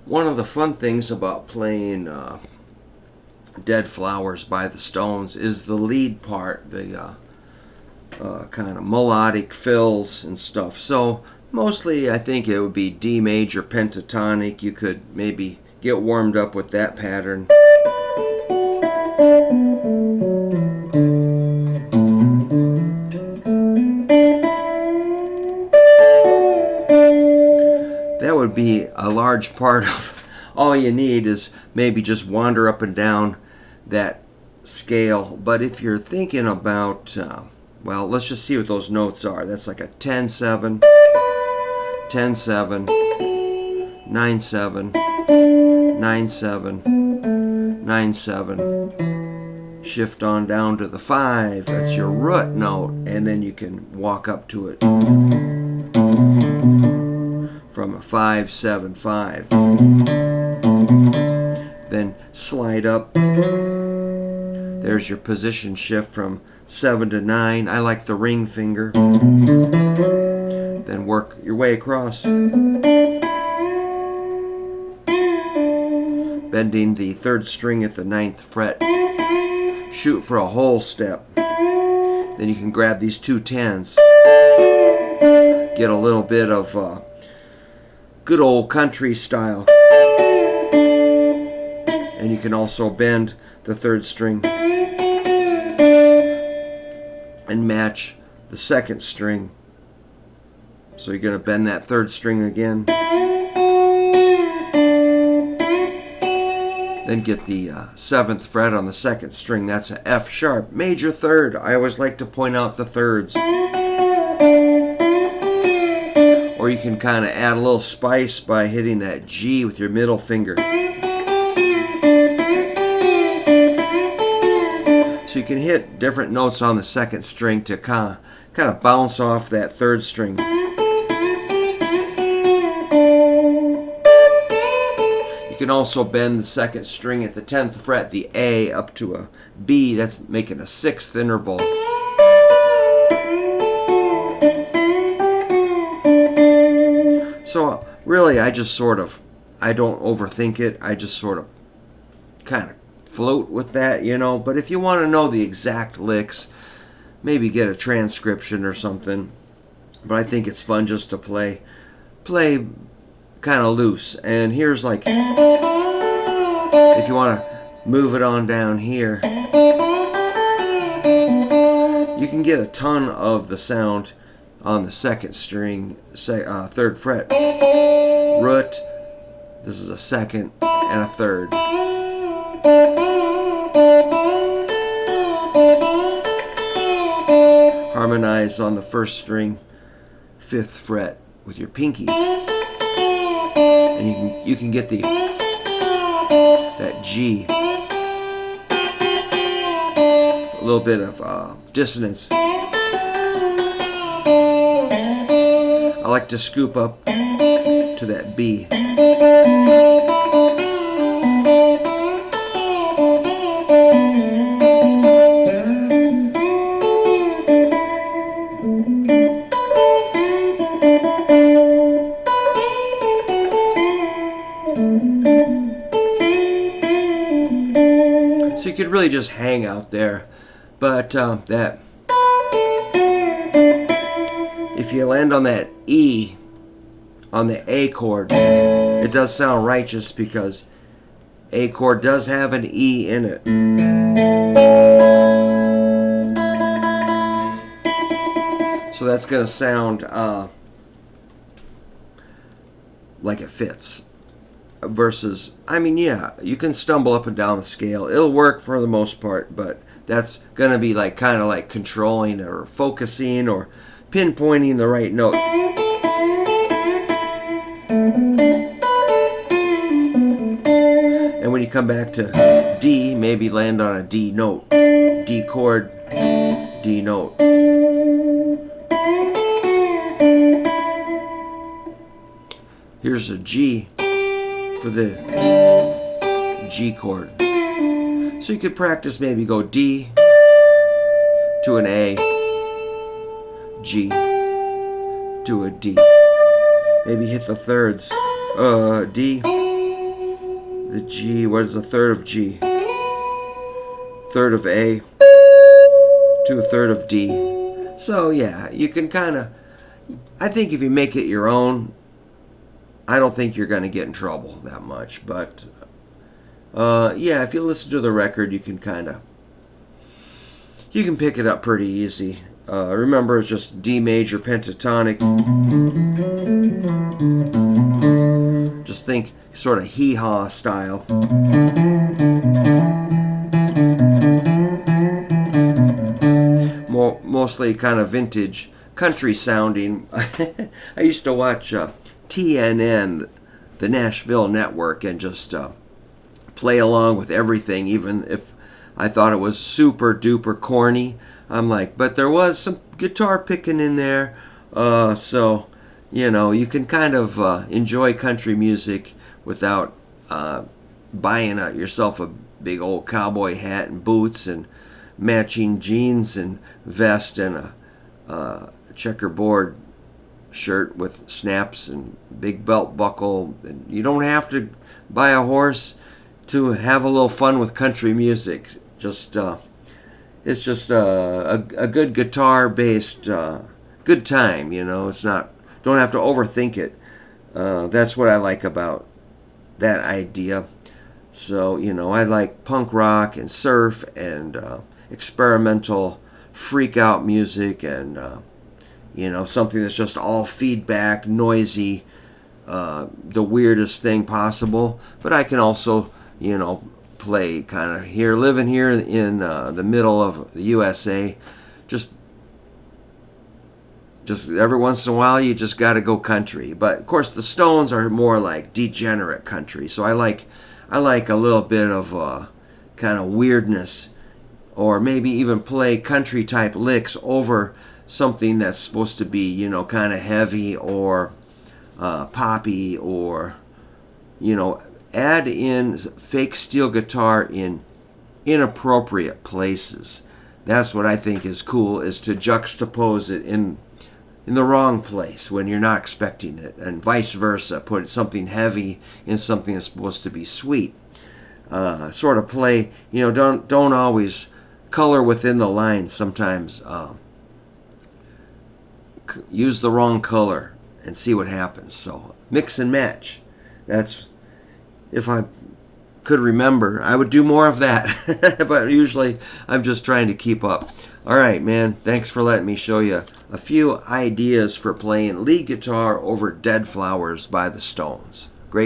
One of the fun things about playing Dead Flowers by the Stones is the lead part, the kind of melodic fills and stuff. So mostly I think it would be D major pentatonic. You could maybe get warmed up with that pattern. That would be a large part of all you need is maybe just wander up and down that scale. But if you're thinking about, well, let's just see what those notes are. That's like a 10-7, 10-7, 9-7, 9-7, 9-7. Shift on down to the 5. That's your root note, and then you can walk up to it from a 5-7-5. Then slide up. There's your position shift from 7 to 9. I like the ring finger. Then work your way across, bending the 3rd string at the 9th fret. Shoot for a whole step. Then you can grab these 2 10s. Get a little bit of good old country style. And you can also bend the 3rd string and match the 2nd string. So you're going to bend that 3rd string again. Then get the 7th fret on the 2nd string. That's an F sharp, major 3rd. I always like to point out the 3rds. Or you can kind of add a little spice by hitting that G with your middle finger. So you can hit different notes on the 2nd string to kind of bounce off that 3rd string. You can also bend the 2nd string at the 10th fret, the A, up to a B. That's making a 6th interval. So really, I don't overthink it. I just sort of kind of float with that, you know. But if you want to know the exact licks, maybe get a transcription or something. But I think it's fun just to play kind of loose. And here's like, if you want to move it on down here, you can get a ton of the sound on the 2nd string, 3rd fret. Root, this is a 2nd and a 3rd. Harmonize on the 1st string, 5th fret with your pinky. And you can get that G. A little bit of dissonance. I like to scoop up to that B. So you could really just hang out there, but that if you land on that E on the A chord, it does sound righteous because A chord does have an E in it. So that's going to sound like it fits. Versus, I mean, yeah, you can stumble up and down the scale. It'll work for the most part, but that's going to be like kind of like controlling or focusing or pinpointing the right note. And when you come back to D, maybe land on a D note. D chord, D note. Here's a G for the G chord. So you could practice, maybe go D to an A, G to a D. Maybe hit the thirds. D, the G. What is a third of G? Third of A to a third of D. So yeah, you can kind of, I think if you make it your own, I don't think you're going to get in trouble that much. But yeah, if you listen to the record, you can pick it up pretty easy. Remember, it's just D major pentatonic. Just think sort of hee-haw style. Mostly kind of vintage country sounding. I used to watch TNN, the Nashville network, and just play along with everything, even if I thought it was super duper corny. I'm like, but there was some guitar picking in there, so you can kind of enjoy country music without buying yourself a big old cowboy hat and boots and matching jeans and vest and a checkerboard shirt with snaps and big belt buckle. And you don't have to buy a horse to have a little fun with country music. Just it's just a good guitar based good time. It's not, don't have to overthink it. That's what I like about that idea. So I like punk rock and surf and experimental freak out music and something that's just all feedback, noisy, the weirdest thing possible. But I can also play kind of here, living here in the middle of the USA. Just every once in a while you just got to go country. But of course the Stones are more like degenerate country, so I like a little bit of kind of weirdness, or maybe even play country type licks over something that's supposed to be kind of heavy or poppy, or add in fake steel guitar in inappropriate places. That's what I think is cool, is to juxtapose it in the wrong place when you're not expecting it, and vice versa. Put something heavy in something that's supposed to be sweet. Sort of play, don't always color within the lines. Sometimes use the wrong color and see what happens. So mix and match. That's, if I could remember, I would do more of that. But usually I'm just trying to keep up. All right, man. Thanks for letting me show you a few ideas for playing lead guitar over Dead Flowers by the Stones.